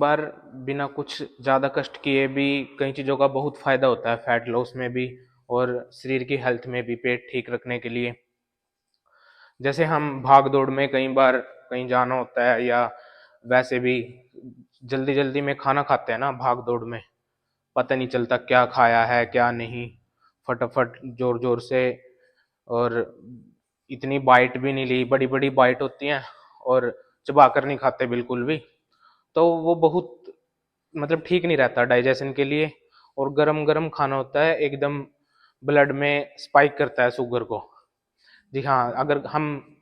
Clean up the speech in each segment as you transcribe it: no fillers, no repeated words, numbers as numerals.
बार बिना कुछ ज़्यादा कष्ट किए भी कई चीज़ों का बहुत फायदा होता है, फैट लॉस में भी और शरीर की हेल्थ में भी, पेट ठीक रखने के लिए। जैसे हम भाग दौड़ में कई बार कहीं जाना होता है, या वैसे भी जल्दी जल्दी में खाना खाते हैं ना भाग दौड़ में, पता नहीं चलता क्या खाया है क्या नहीं, फटाफट जोर जोर से। और इतनी बाइट भी नहीं ली, बड़ी बड़ी बाइट होती हैं और चबा कर नहीं खाते बिल्कुल भी। तो वो बहुत मतलब ठीक नहीं रहता डाइजेशन के लिए। और गरम गरम खाना होता है एकदम, ब्लड में स्पाइक करता है शुगर को। जी हाँ, अगर हम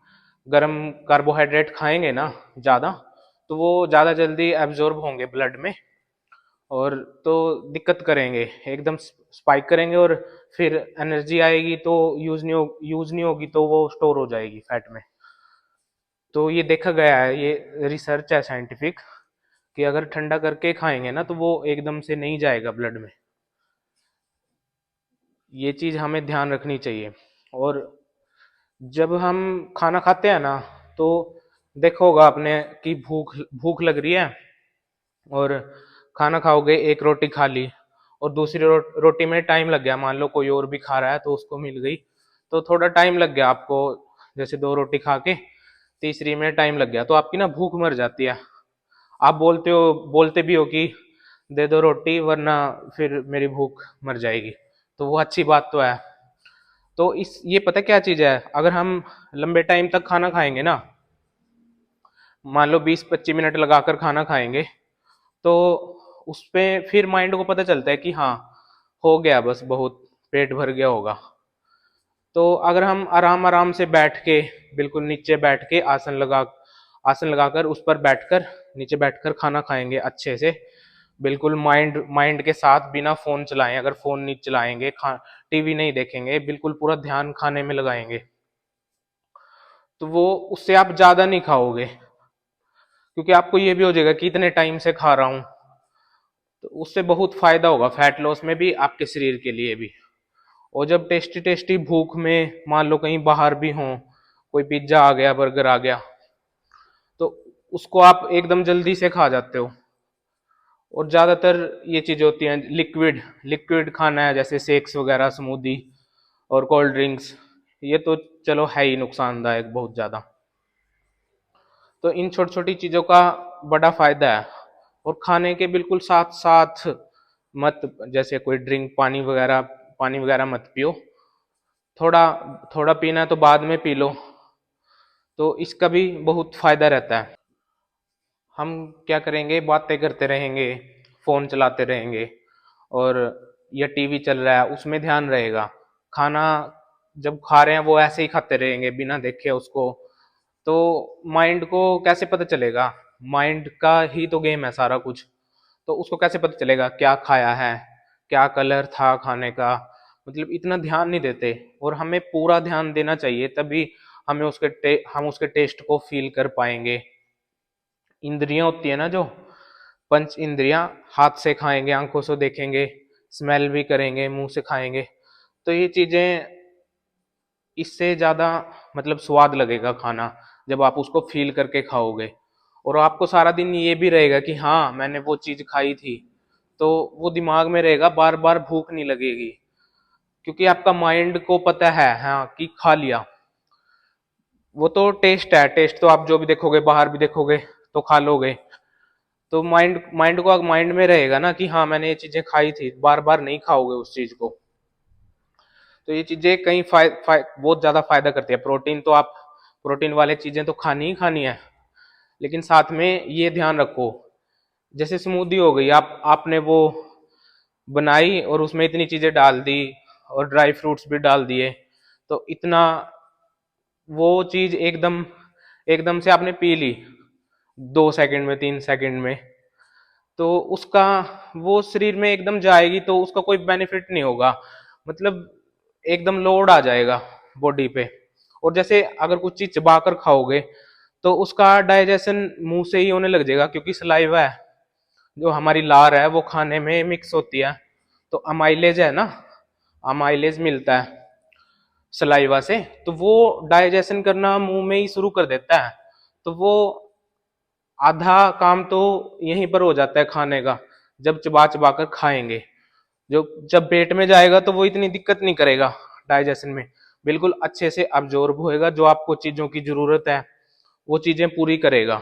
गरम कार्बोहाइड्रेट खाएंगे ना ज़्यादा, तो वो ज़्यादा जल्दी एब्जॉर्ब होंगे ब्लड में, और तो दिक्कत करेंगे, एकदम स्पाइक करेंगे। और फिर एनर्जी आएगी तो यूज नहीं होगी, तो वो स्टोर हो जाएगी फैट में। तो ये देखा गया है, ये रिसर्च है साइंटिफिक, कि अगर ठंडा करके खाएंगे ना तो वो एकदम से नहीं जाएगा ब्लड में। ये चीज हमें ध्यान रखनी चाहिए। और जब हम खाना खाते हैं ना, तो देखा होगा आपने कि भूख भूख लग रही है, और खाना खाओगे, एक रोटी खा ली, और दूसरी रोटी में टाइम लग गया, मान लो कोई और भी खा रहा है तो उसको मिल गई, तो थोड़ा टाइम लग गया आपको। जैसे दो रोटी खा के तीसरी में टाइम लग गया, तो आपकी ना भूख मर जाती है। आप बोलते भी हो कि दे दो रोटी वरना फिर मेरी भूख मर जाएगी। तो वो अच्छी बात तो है। तो इस ये पता क्या चीज है, अगर हम लंबे टाइम तक खाना खाएंगे ना, मान लो 20-25 मिनट लगाकर खाना खाएंगे, तो उस पे फिर माइंड को पता चलता है कि हाँ, हो गया बस, बहुत पेट भर गया होगा। तो अगर हम आराम आराम से बैठ के, बिल्कुल नीचे बैठ के आसन लगाकर उस पर बैठकर, नीचे बैठकर खाना खाएंगे अच्छे से, बिल्कुल माइंड माइंड के साथ, बिना फोन चलाएं, अगर फोन नहीं चलाएंगे, खा टीवी नहीं देखेंगे, बिल्कुल पूरा ध्यान खाने में लगाएंगे, तो वो उससे आप ज्यादा नहीं खाओगे, क्योंकि आपको ये भी हो जाएगा कि इतने टाइम से खा रहा हूं। तो उससे बहुत फायदा होगा फैट लॉस में भी, आपके शरीर के लिए भी। और जब टेस्टी टेस्टी भूख में मान लो कहीं बाहर भी हो, कोई पिज्जा आ गया, बर्गर आ गया, तो उसको आप एकदम जल्दी से खा जाते हो। और ज्यादातर ये चीजें होती हैं लिक्विड, लिक्विड खाना है, जैसे शेक्स वगैरह, स्मूदी और कोल्ड ड्रिंक्स, ये तो चलो है ही नुकसानदायक बहुत ज्यादा। तो इन छोटी छोटी चीजों का बड़ा फायदा है। और खाने के बिल्कुल साथ साथ मत, जैसे कोई ड्रिंक, पानी वगैरह मत पियो। थोड़ा थोड़ा पीना है तो बाद में पी लो, तो इसका भी बहुत फायदा रहता है। हम क्या करेंगे, बातें करते रहेंगे, फोन चलाते रहेंगे, और या टीवी चल रहा है उसमें ध्यान रहेगा। खाना जब खा रहे हैं वो ऐसे ही खाते रहेंगे बिना देखे उसको, तो माइंड को कैसे पता चलेगा? माइंड का ही तो गेम है सारा कुछ। तो उसको कैसे पता चलेगा क्या खाया है, क्या कलर था खाने का? मतलब इतना ध्यान नहीं देते। और हमें पूरा ध्यान देना चाहिए, तभी हम उसके टेस्ट को फील कर पाएंगे। इंद्रियां होती है ना जो, पंच इंद्रियां, हाथ से खाएंगे, आंखों से देखेंगे, स्मेल भी करेंगे, मुंह से खाएंगे, तो ये चीजें, इससे ज्यादा मतलब स्वाद लगेगा खाना जब आप उसको फील करके खाओगे। और आपको सारा दिन ये भी रहेगा कि हाँ, मैंने वो चीज खाई थी, तो वो दिमाग में रहेगा, बार बार भूख नहीं लगेगी, क्योंकि आपका माइंड को पता है हाँ कि खा लिया। वो तो टेस्ट है, टेस्ट तो आप जो भी देखोगे, बाहर भी देखोगे तो खा लोगे। तो माइंड में रहेगा ना कि हाँ, मैंने ये चीजें खाई थी, बार बार नहीं खाओगे उस चीज को। तो ये चीजें कई बहुत ज्यादा फायदा करती है। प्रोटीन तो आप, प्रोटीन वाले चीजें तो खानी ही खानी है, लेकिन साथ में ये ध्यान रखो, जैसे स्मूदी हो गई, आपने वो बनाई और उसमें इतनी चीजें डाल दी, और ड्राई फ्रूट्स भी डाल दिए, तो इतना वो चीज एकदम एकदम से आपने पी ली 2 सेकंड में, 3 सेकंड में, तो उसका वो शरीर में एकदम जाएगी तो उसका कोई बेनिफिट नहीं होगा। मतलब एकदम लोड आ जाएगा बॉडी पे। और जैसे अगर कुछ चीज चबा कर खाओगे, तो उसका डाइजेशन मुंह से ही होने लग जाएगा, क्योंकि सलाइवा है, जो हमारी लार है, वो खाने में मिक्स होती है। तो अमाइलेज है ना, अमाइलेज मिलता है सलाइवा से, तो वो डाइजेशन करना मुंह में ही शुरू कर देता है। तो वो आधा काम तो यहीं पर हो जाता है खाने का, जब चबा चबा कर खाएंगे। जो जब पेट में जाएगा तो वो इतनी दिक्कत नहीं करेगा डाइजेशन में, बिल्कुल अच्छे से अब्जॉर्ब होएगा, जो आपको चीजों की जरूरत है वो चीजें पूरी करेगा।